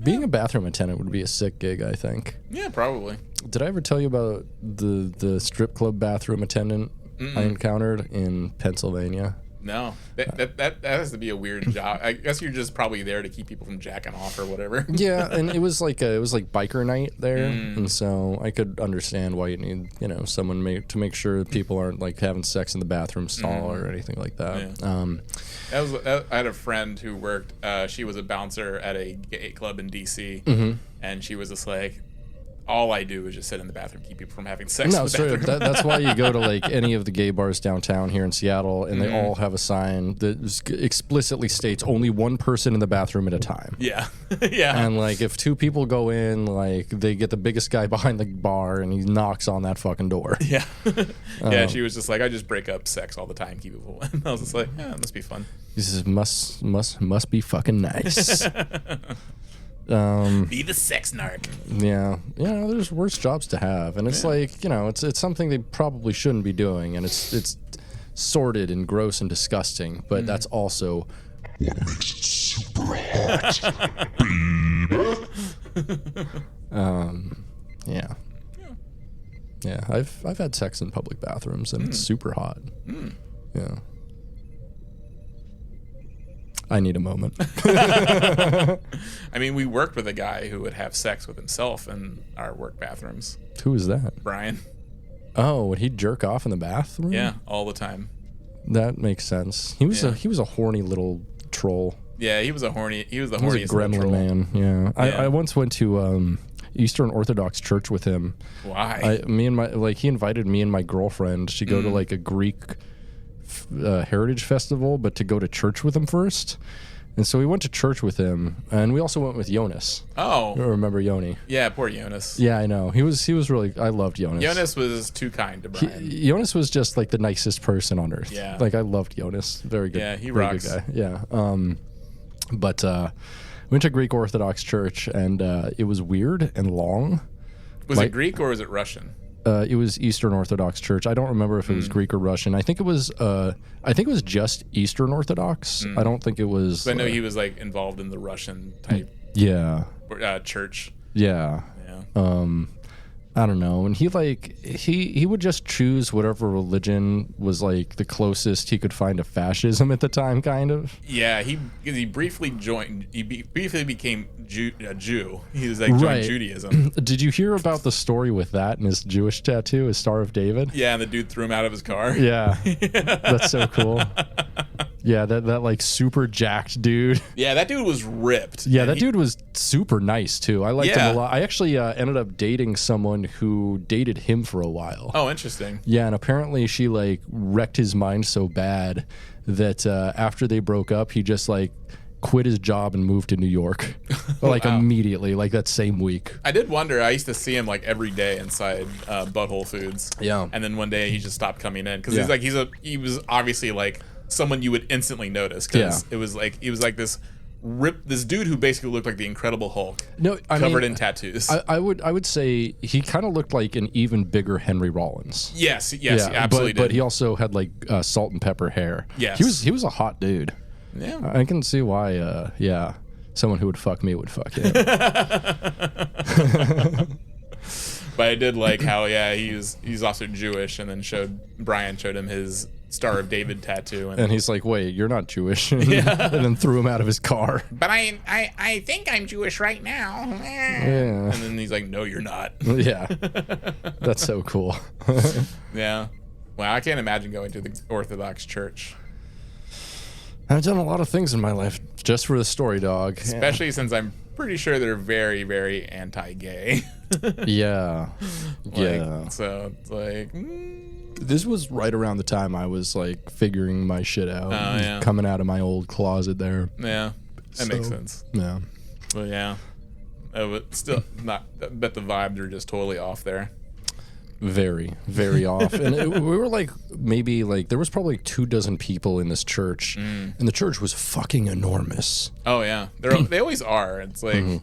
Being a bathroom attendant would be a sick gig, I think. Yeah, probably. Did I ever tell you about the strip club bathroom attendant I encountered in Pennsylvania? No, that has to be a weird job. I guess you're just probably there to keep people from jacking off or whatever. Yeah, and it was like biker night there, and so I could understand why you need someone to make sure people aren't like having sex in the bathroom stall or anything like that. Yeah. I had a friend who worked. She was a bouncer at a gay club in DC, and she was just like, all I do is just sit in the bathroom, keep people from having sex. No, in the bathroom. That's why you go to like any of the gay bars downtown here in Seattle, and they all have a sign that explicitly states only one person in the bathroom at a time. Yeah, yeah. And like if two people go in, like they get the biggest guy behind the bar, and he knocks on that fucking door. Yeah, yeah. She was just like, I just break up sex all the time, keep people in. I was just like, yeah, it must be fun. This is must be fucking nice. Be the sex narc. Yeah, there's worse jobs to have, and it's like it's something they probably shouldn't be doing, and it's sordid and gross and disgusting. But that's also what makes it super hot, baby. Yeah. I've had sex in public bathrooms, and it's super hot. Yeah. I need a moment. I mean, we worked with a guy who would have sex with himself in our work bathrooms. Who is that? Brian. Oh, would he jerk off in the bathroom? Yeah, all the time. That makes sense. He was a horny little troll. Yeah, he was the horniest gremlin troll. man. Yeah. I once went to Eastern Orthodox Church with him. Why? He invited me and my girlfriend to go to like a Greek heritage festival, but to go to church with him first. And so we went to church with him, and we also went with Jonas. Oh, I remember Yoni? Yeah, poor Jonas. Yeah, I know. He was really. I loved Jonas. Jonas was too kind to Brian. Jonas was just like the nicest person on earth. Yeah, like I loved Jonas. Very good. Yeah, he very rocks. Good guy. Yeah. But went to Greek Orthodox Church, and it was weird and long. Was it Greek or was it Russian? It was Eastern Orthodox Church. I don't remember if it was Greek or Russian. I think it was. I think it was just Eastern Orthodox. I don't think it was. I know he was like involved in the Russian type. Yeah. Church. Yeah. Yeah. I don't know. And he would just choose whatever religion was like the closest he could find to fascism at the time, kind of. Yeah, he briefly joined. He briefly became a Jew. He was like joined Judaism. Did you hear about the story with that and his Jewish tattoo, his Star of David? Yeah, and the dude threw him out of his car. Yeah, that's so cool. Yeah, that like super jacked dude. Yeah, that dude was ripped. Yeah, that dude was super nice too. I liked him a lot. I actually ended up dating someone who dated him for a while. Oh, interesting. Yeah, and apparently she like wrecked his mind so bad that after they broke up, he just like quit his job and moved to New York, like immediately, like that same week. I did wonder. I used to see him like every day inside Butthole Foods. Yeah, and then one day he just stopped coming in because he was obviously like someone you would instantly notice because he was like this dude who basically looked like the Incredible Hulk. Covered in tattoos. I would say he kind of looked like an even bigger Henry Rollins. Yes, he absolutely did. But he also had like salt and pepper hair. Yes, he was a hot dude. Yeah, I can see why. Someone who would fuck me would fuck him. But I did like how he's also Jewish, and then Brian showed him his Star of David tattoo, and he's like, "Wait, you're not Jewish," and then threw him out of his car. But I think I'm Jewish right now. Yeah. And then he's like, "No, you're not." Yeah, that's so cool. Yeah, well, I can't imagine going to the Orthodox Church. I've done a lot of things in my life just for the story, dog. Especially since I'm pretty sure they're very, very anti-gay. Yeah. So it's like... This was right around the time I was like figuring my shit out. Coming out of my old closet there. Yeah. That makes sense. Yeah. But yeah. But still, I bet the vibes are just totally off there. Very, very off. And we were like, maybe like, there was probably 24 people in this church, and the church was fucking enormous. Oh, yeah. They always are. It's like,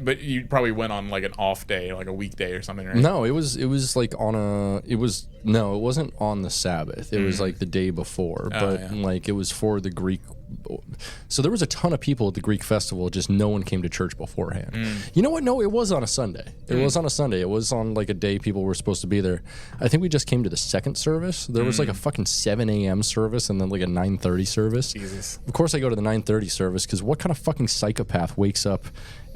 but you probably went on like an off day, like a weekday or something, right? No, it was like it wasn't on the Sabbath. It was like the day before, like it was for the Greek. So there was a ton of people at the Greek festival, just no one came to church beforehand. You know what? No, it was on a Sunday. It was on a Sunday. It was on like a day people were supposed to be there. I think we just came to the second service. There was like a fucking 7 a.m. service and then like a 9:30 service. Jesus. Of course I go to the 9:30 service because what kind of fucking psychopath wakes up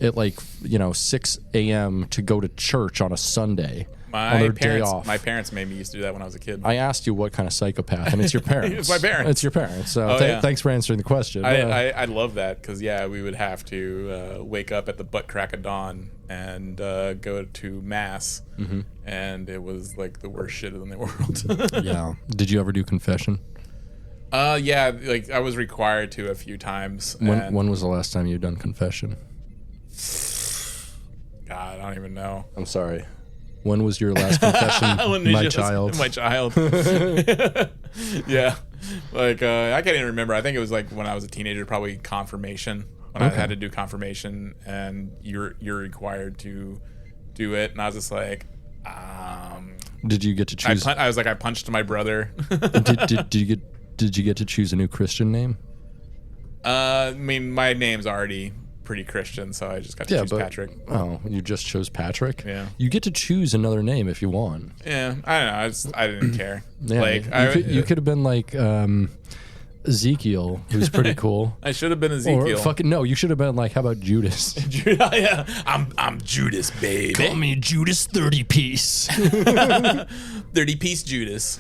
at like, 6 a.m. to go to church on a Sunday? On their day off. My parents made me used to do that when I was a kid. I asked you what kind of psychopath, and it's your parents. It's my parents. It's your parents. So thanks for answering the question. I love that because we would have to wake up at the butt crack of dawn and go to mass, and it was like the worst shit in the world. Yeah. Did you ever do confession? Yeah, like I was required to a few times. When was the last time you've done confession? God, I don't even know. I'm sorry. When was your last confession, my child? My child. Yeah. Like, I can't even remember. I think it was like when I was a teenager, probably confirmation. When I had to do confirmation and you're required to do it. And I was just like, Did you get to choose? I was like, I punched my brother. Did you get to choose a new Christian name? I mean, my name's already pretty Christian, so I just got to choose Patrick. Oh, you just chose Patrick? Yeah. You get to choose another name if you want. Yeah, I don't know. I didn't care. Yeah, like you could have been like Ezekiel, who's pretty cool. I should have been Ezekiel. Or fucking no, you should have been like, how about Judas? Yeah, I'm Judas, baby. Call me Judas 30-piece. 30-piece Judas.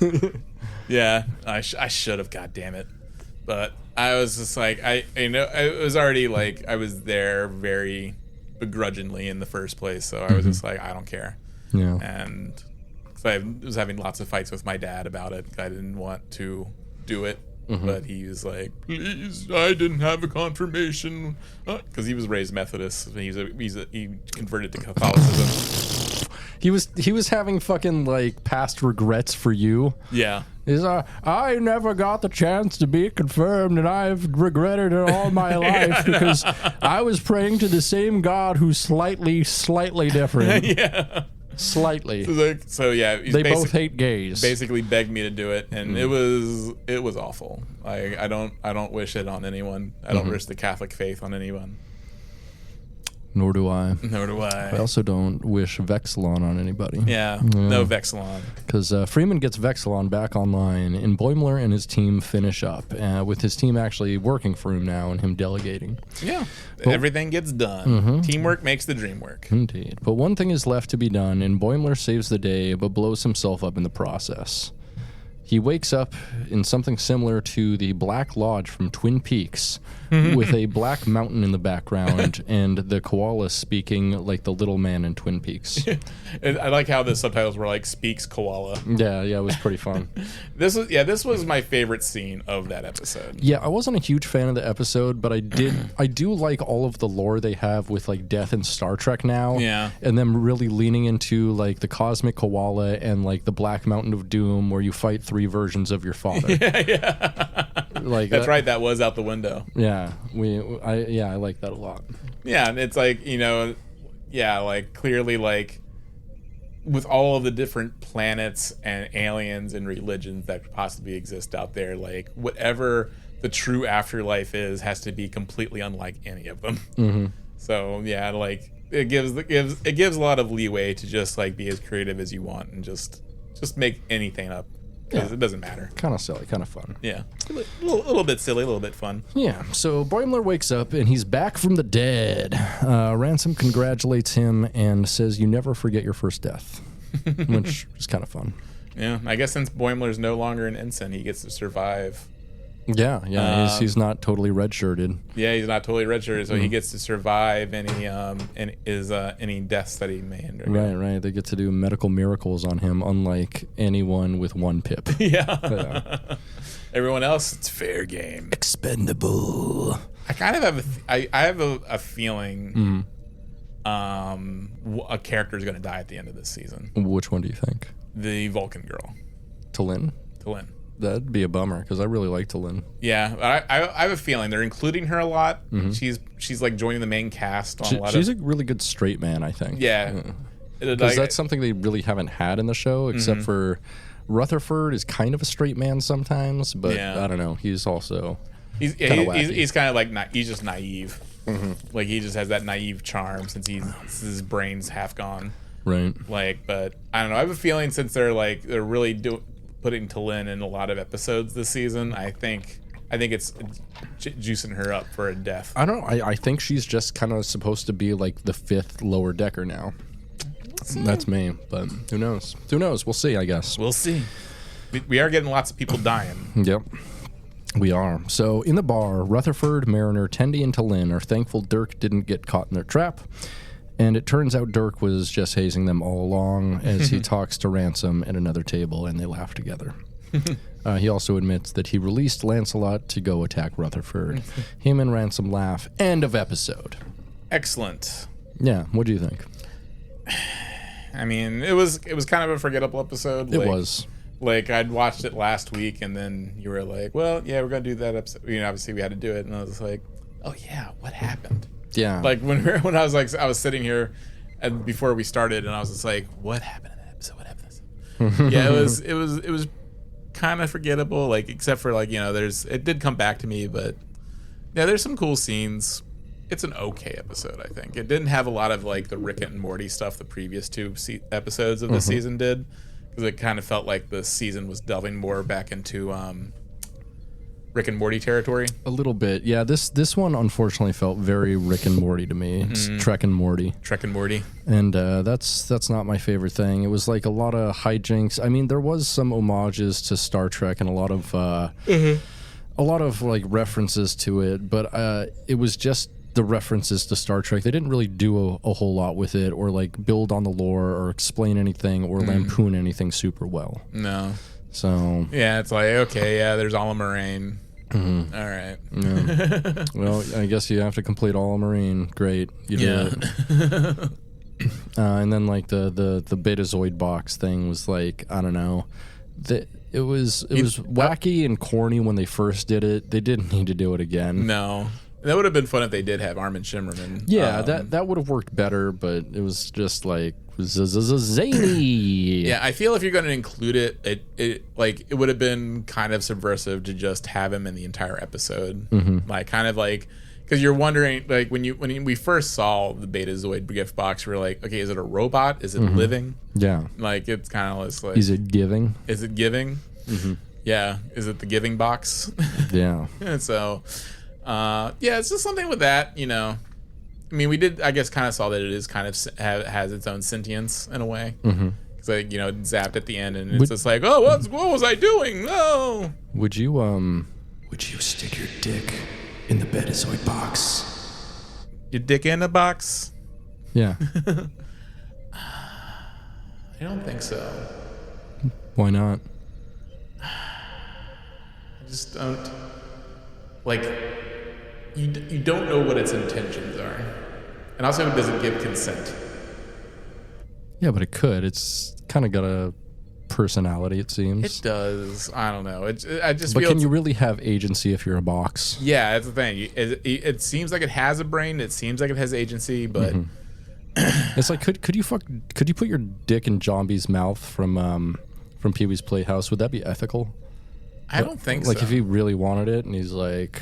Yeah, I should have. God damn it! But I was just like, I was already like, I was there very begrudgingly in the first place, so I was just like, I don't care. Yeah. And so I was having lots of fights with my dad about it. I didn't want to do it. But he was like, please, I didn't have a confirmation. Because he was raised Methodist. He converted to Catholicism. He was having fucking like past regrets for you. Yeah. He's I never got the chance to be confirmed, and I've regretted it all my life because I was praying to the same God who's slightly different. Yeah. Slightly. So yeah, they both hate gays. Basically begged me to do it, and it was awful. I don't wish it on anyone. I don't wish the Catholic faith on anyone. Nor do I. Nor do I. I also don't wish Vexilon on anybody. Yeah. No Vexilon. Because Freeman gets Vexilon back online, and Boimler and his team finish up, with his team actually working for him now and him delegating. Yeah. Everything gets done. Teamwork makes the dream work. Indeed. But one thing is left to be done, and Boimler saves the day, but blows himself up in the process. He wakes up in something similar to the Black Lodge from Twin Peaks, with a black mountain in the background and the koala speaking like the little man in Twin Peaks. I like how the subtitles were like "speaks koala." Yeah, it was pretty fun. This was my favorite scene of that episode. Yeah, I wasn't a huge fan of the episode, but I do like all of the lore they have with like death in Star Trek now. Yeah, and them really leaning into like the cosmic koala and like the Black Mountain of Doom, where you fight 3 versions of your father. Yeah. Like that's right. That was out the window. Yeah, I like that a lot. Yeah, and it's like, like clearly like with all of the different planets and aliens and religions that could possibly exist out there, like whatever the true afterlife is has to be completely unlike any of them. So yeah, like it gives a lot of leeway to just like be as creative as you want and just make anything up. Because it doesn't matter. Kind of silly, kind of fun. Yeah. A little bit silly, a little bit fun. Yeah. So Boimler wakes up and he's back from the dead. Ransom congratulates him and says, "You never forget your first death," which is kind of fun. Yeah. I guess since Boimler's no longer an ensign, he gets to survive. Yeah. He's not totally redshirted. Yeah, he's not totally redshirted, so he gets to survive any deaths that he may undergo. Right. They get to do medical miracles on him, unlike anyone with 1 pip. Yeah. Everyone else, it's fair game. Expendable. I kind of have a feeling a character is going to die at the end of this season. Which one do you think? The Vulcan girl. T'Lyn? That'd be a bummer because I really like T'Lyn. Yeah, I have a feeling they're including her a lot. She's like joining the main cast on a lot. She's a really good straight man, I think. Yeah, because that's something they really haven't had in the show, except for Rutherford is kind of a straight man sometimes, but I don't know. He's also he's kind of like he's just naive. Like he just has that naive charm since his brain's half gone. Right. Like, but I don't know. I have a feeling since they're really putting T'Lyn in a lot of episodes this season, I think it's juicing her up for a death. I don't know. I think she's just kind of supposed to be like the 5th lower decker now. That's me, but who knows? We'll see, I guess. We'll see. We are getting lots of people dying. Yep. We are. So in the bar, Rutherford, Mariner, Tendi, and T'Lyn are thankful Dirk didn't get caught in their trap. And it turns out Dirk was just hazing them all along as he talks to Ransom at another table, and they laugh together. He also admits that he released Lancelot to go attack Rutherford. Him and Ransom laugh. End of episode. Excellent. Yeah, what do you think? I mean, it was kind of a forgettable episode. It was. Like, I'd watched it last week, and then you were like, well, yeah, we're going to do that episode. Obviously we had to do it, and I was like, oh, yeah, what happened? Yeah. Like when I was like, I was sitting here, and before we started, and I was just like, what happened in that episode? What happened in this episode? Yeah, it was kind of forgettable. Like except for like it did come back to me, but yeah, there's some cool scenes. It's an okay episode, I think. It didn't have a lot of like the Rick and Morty stuff the previous 2 episodes of the season did, because it kind of felt like the season was delving more back into Rick and Morty territory. A little bit, yeah. This one unfortunately felt very Rick and Morty to me. It's Trek and Morty. Trek and Morty. And that's not my favorite thing. It was like a lot of hijinks. I mean, there was some homages to Star Trek and a lot of like references to it, but it was just the references to Star Trek. They didn't really do a whole lot with it, or like build on the lore, or explain anything, or lampoon anything super well. No. So yeah, it's like, okay, yeah, there's All Moraine. All right. Yeah. Well, I guess you have to complete all Marine. Great, you do it. And then like the Betazoid box thing was like, I don't know, it was wacky and corny when they first did it. They didn't need to do it again. No. That would have been fun if they did have Armin Shimmerman. Yeah, that would have worked better, but it was just like zany. Yeah, I feel if you're going to include it would have been kind of subversive to just have him in the entire episode. Like kind of like, because you're wondering, like when we first saw the Betazoid gift box, we were like, okay, is it a robot? Is it living? Yeah. Like it's kind of like, is it giving? Is it giving? Yeah. Is it the giving box? Yeah. And so. Yeah, it's just something with that, you know. I mean, we did, I guess, kind of saw that it is kind of has its own sentience in a way. It's like, you know, it zapped at the end, and it's just like, oh, what was I doing? No. Would you stick your dick in the Betazoid box? Your dick in the box? Yeah. I don't think so. Why not? I just don't. Like, you don't know what its intentions are. And also, it doesn't give consent. Yeah, but it could. It's kind of got a personality, it seems. It does. I don't know. I just but feel can you really have agency if you're a box? Yeah, that's the thing. It seems like it has a brain. It seems like it has agency, but... It's like, could you put your dick in Zombie's mouth from Pee-wee's Playhouse? Would that be ethical? I don't think so. Like if he really wanted it and he's like,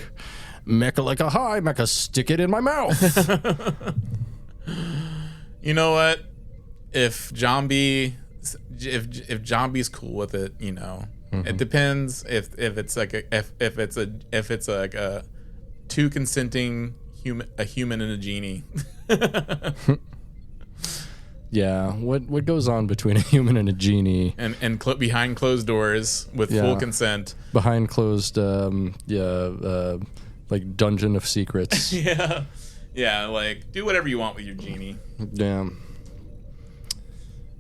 Mecha like a high, Mecha stick it in my mouth. You know what? If Zombie's cool with it, you know, it depends if it's like if it's like a two consenting human and a genie. Yeah, what goes on between a human and a genie, and behind closed doors with full consent, behind closed, like Dungeon of Secrets. yeah, like do whatever you want with your genie.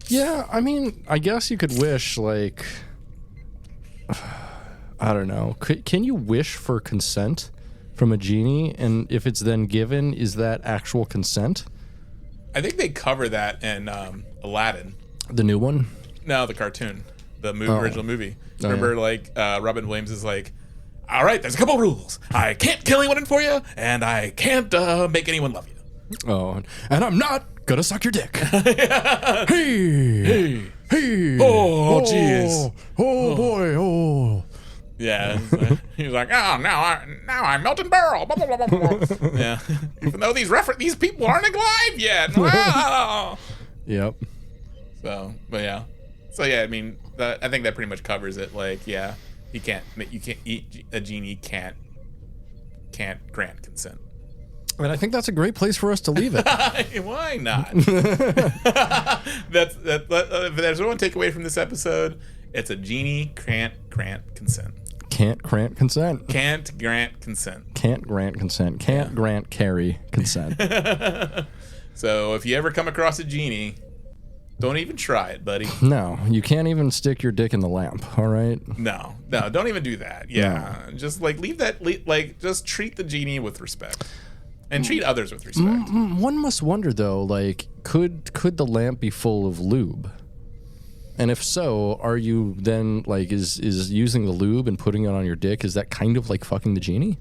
Yeah. I mean, I guess you could wish, like, I don't know. Can you wish for consent from a genie, and if it's then given, is that actual consent? I think they cover that in Aladdin. The new one? No, the cartoon. The original movie. Remember, like, Robin Williams is like, all right, there's a couple rules. I can't kill anyone for you, and I can't make anyone love you. Oh, and I'm not gonna suck your dick. Hey! Oh, jeez. Oh, boy, oh. Yeah, he's like, oh, now I'm Melton Barrel. Blah, blah, blah, blah, blah. Yeah, even though these people aren't alive yet. Wow. Yep. So, but yeah, I mean, I think that pretty much covers it. Like, yeah, a genie can't grant consent. And I think that's a great place for us to leave it. Why not? That's if there's one takeaway from this episode, it's a genie can't grant consent. Can't grant consent. Can't grant consent. Can't grant consent. Can't grant carry consent. So if you ever come across a genie, don't even try it, buddy. No, you can't even stick your dick in the lamp, all right? No, don't even do that. Yeah, no. Just like leave that, just treat the genie with respect. And treat others with respect. One must wonder, though, like, could the lamp be full of lube? And if so, are you then, like, is using the lube and putting it on your dick, is that kind of like fucking the genie?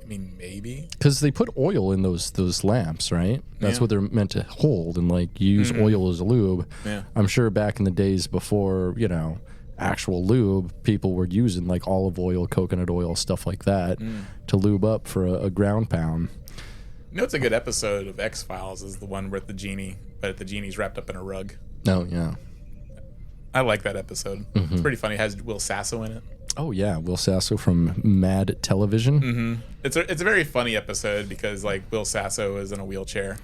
I mean, maybe. Because they put oil in those lamps, right? That's what they're meant to hold and, like, use oil as a lube. Yeah. I'm sure back in the days before, you know, actual lube, people were using, like, olive oil, coconut oil, stuff like that to lube up for a ground pound. You know, it's a good episode of X-Files is the one with the genie, but the genie's wrapped up in a rug. Oh, yeah. I like that episode. It's pretty funny. It has Will Sasso in it. Oh yeah, Will Sasso from Mad Television. Mm-hmm. It's a very funny episode because like Will Sasso is in a wheelchair.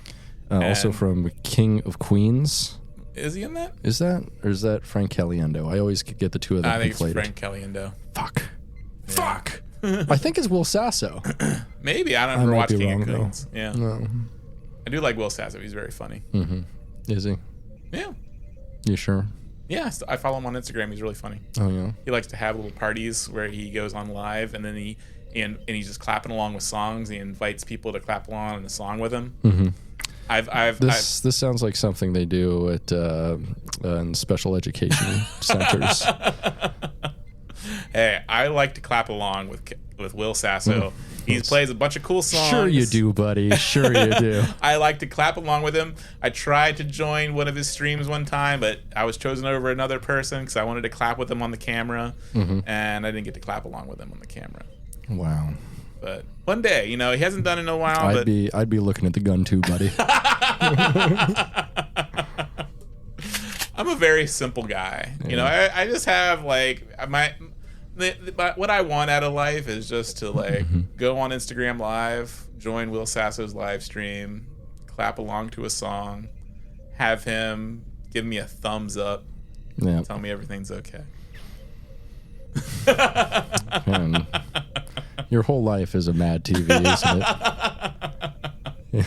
Also from King of Queens. Is he in that? Is that, or is that Frank Caliendo? I always get the two of them I think conflated. it's Frank Caliendo. Fuck. I think it's Will Sasso. Maybe. I don't remember watching King of Queens. Though. Yeah. No. I do like Will Sasso. He's very funny. Mm-hmm. Is he? Yeah. You sure? Yeah, I follow him on Instagram. He's really funny. Oh yeah. He likes to have little parties where he goes on live and then he's just clapping along with songs. He invites people to clap along in the song with him. Mm-hmm. This sounds like something they do at in special education centers. Hey, I like to clap along with Will Sasso. He plays a bunch of cool songs. Sure you do, buddy. Sure you do. I like to clap along with him. I tried to join one of his streams one time, but I was chosen over another person because I wanted to clap with him on the camera, and I didn't get to clap along with him on the camera. Wow. But one day, he hasn't done it in a while. I'd be looking at the gun too, buddy. I'm a very simple guy. Yeah. I just have like what I want out of life is just to like go on Instagram Live, join Will Sasso's live stream, clap along to a song, have him give me a thumbs up, tell me everything's okay. Man, your whole life is a Mad TV, isn't it?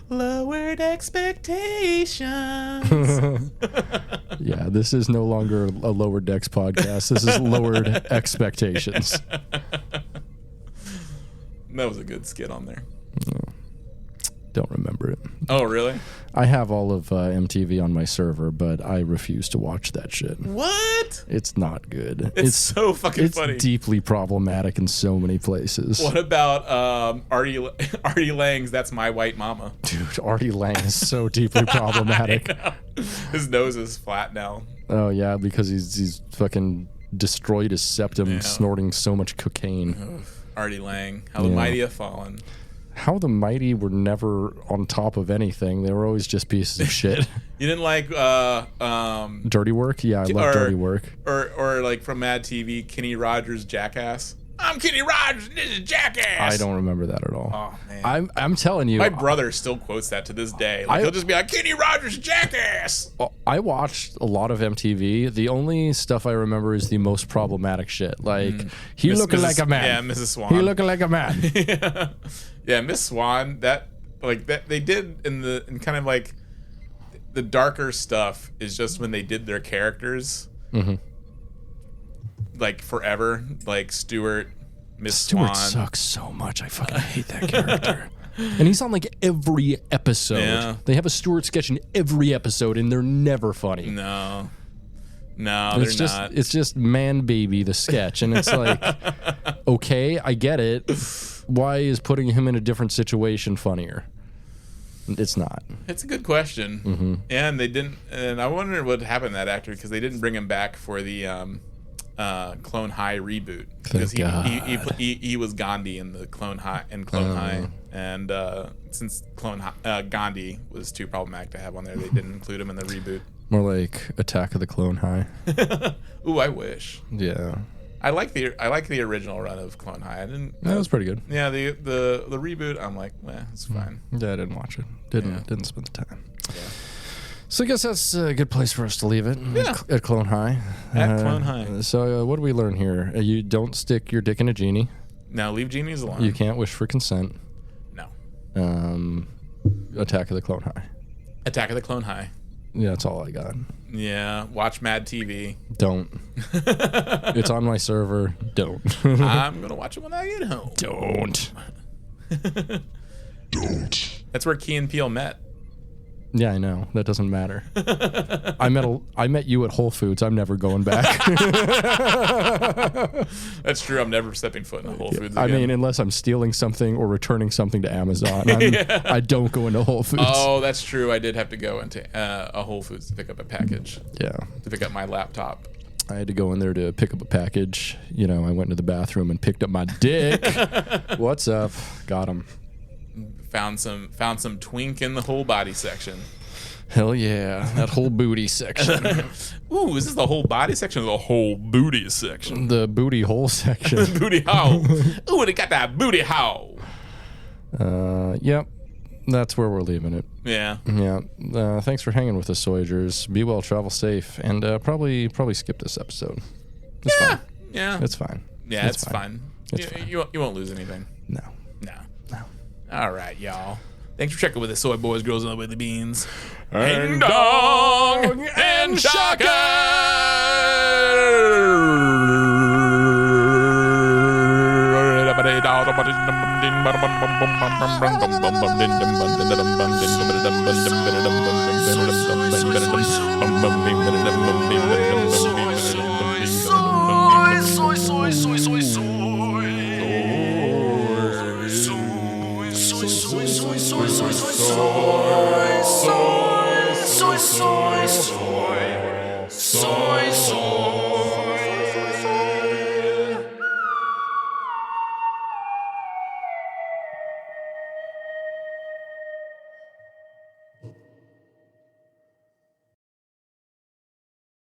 Lowered expectations. Yeah, this is no longer a Lower Decks podcast. This is Lowered Expectations. That was a good skit on there. Don't remember it. Oh, really? I have all of MTV on my server, but I refuse to watch that shit. What? It's not good. It's so fucking funny. It's deeply problematic in so many places. What about Artie Lang's That's My White Mama? Dude, Artie Lang is so deeply problematic. His nose is flat now. Oh, yeah, because he's fucking destroyed his septum snorting so much cocaine. Artie Lang, how the mighty have fallen. How the mighty were never on top of anything. They were always just pieces of shit. You didn't like Dirty Work? Yeah, I love Dirty Work. Or like from Mad TV, Kenny Rogers' Jackass. I'm Kenny Rogers, this is Jackass. I don't remember that at all. Oh man. I'm telling you. My brother still quotes that to this day. Like he'll just be like, Kenny Rogers' Jackass. I watched a lot of MTV. The only stuff I remember is the most problemakind shit. Like he looking like a man. Yeah, Mrs. Swan. He looking like a man. Yeah, Miss Swan, that they did in kind of like the darker stuff is just when they did their characters. Like forever, like Stuart, Miss Swan. Stuart sucks so much. I fucking hate that character. And he's on like every episode. Yeah. They have a Stuart sketch in every episode, and they're never funny. No, they're not. It's just Man Baby the sketch, and it's like, okay, I get it. Why is putting him in a different situation funnier? It's not. It's a good question. And they didn't. And I wonder what happened to that actor because they didn't bring him back for the Clone High reboot because he was Gandhi in the Clone High and since Gandhi was too problematic to have on there, they didn't include him in the reboot. More like Attack of the Clone High. Ooh, I wish. Yeah. I like the original run of Clone High. I didn't. That was pretty good. Yeah, the reboot. I'm like, it's fine. Yeah, I didn't watch it. Didn't spend the time. Yeah. So I guess that's a good place for us to leave it. Yeah. At Clone High. At Clone High. So what do we learn here? You don't stick your dick in a genie. No, leave genies alone. You can't wish for consent. No. Attack of the Clone High. Attack of the Clone High. Yeah, that's all I got. Yeah, watch Mad TV. Don't. It's on my server. Don't. I'm gonna watch it when I get home. Don't. Don't. That's where Key and Peele met. Yeah, I know. That doesn't matter. I met you at Whole Foods. I'm never going back. That's true. I'm never stepping foot in a Whole Foods again. I mean, unless I'm stealing something or returning something to Amazon. I don't go into Whole Foods. Oh, that's true. I did have to go into a Whole Foods to pick up a package. Yeah. To pick up my laptop. I had to go in there to pick up a package. I went into the bathroom and picked up my dick. What's up? Got him. Found some twink in the whole body section. Hell yeah, that whole booty section. Ooh, is this the whole body section or the whole booty section? The booty hole section. Booty hole. Ooh, they got that booty hole. Yep. That's where we're leaving it. Yeah. Yeah. Thanks for hanging with us, Soyagers. Be well, travel safe, and probably skip this episode. It's fine. Yeah. It's fine. Yeah, it's fine. It's fine. You won't lose anything. No. All right, y'all. Thanks for checking with us, soy boys, girls, and the Willy Beans. And Dong and Shaka.